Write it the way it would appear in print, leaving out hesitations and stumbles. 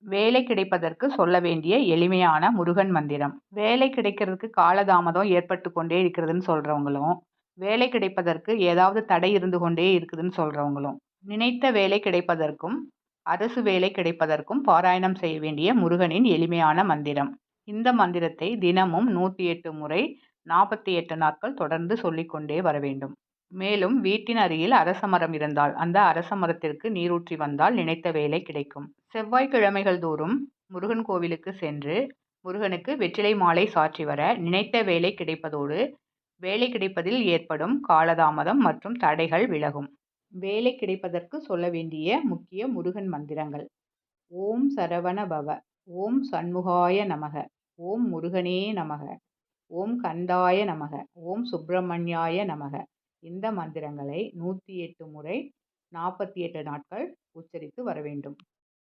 வேலை கிடைப்பதற்கு சொல்ல வேண்டிய எளிமையான முருகன் மந்திரம். வேலை கிடைக்கிறதுக்கு காலதாமதம் ஏற்பட்டு கொண்டே இருக்கிறதுன்னு சொல்றவங்களும், வேலை கிடைப்பதற்கு ஏதாவது தடை இருந்து கொண்டே இருக்குதுன்னு சொல்றவங்களும், நினைத்த வேலை கிடைப்பதற்கும், அரசு வேலை கிடைப்பதற்கும் பாராயணம் செய்ய வேண்டிய முருகனின் எளிமையான மந்திரம். இந்த மந்திரத்தை தினமும் 108 முறை 48 நாட்கள் தொடர்ந்து சொல்லிக்கொண்டே வர வேண்டும். மேலும் வீட்டின் அருகில் அரச மரம் இருந்தால் அந்த அரச மரத்திற்கு நீரூற்றி வந்தால் நினைத்த வேலை கிடைக்கும். செவ்வாய்க்கிழமைகள் தோறும் முருகன் கோவிலுக்கு சென்று முருகனுக்கு வெற்றிலை மாலை சாற்றி வர நினைத்த வேலை கிடைப்பதோடு வேலை கிடைப்பதில் ஏற்படும் காலதாமதம் மற்றும் தடைகள் விலகும். வேலை கிடைப்பதற்கு சொல்ல வேண்டிய முக்கிய முருகன் மந்திரங்கள்: ஓம் சரவண பவ, ஓம் சண்முகாய நமக, ஓம் முருகனே நமக, ஓம் கந்தாய நமக, ஓம் சுப்பிரமணியாய நமக. இந்த மந்திரங்களை 108 முறை 48 நாட்கள் உச்சரித்து வர வேண்டும்.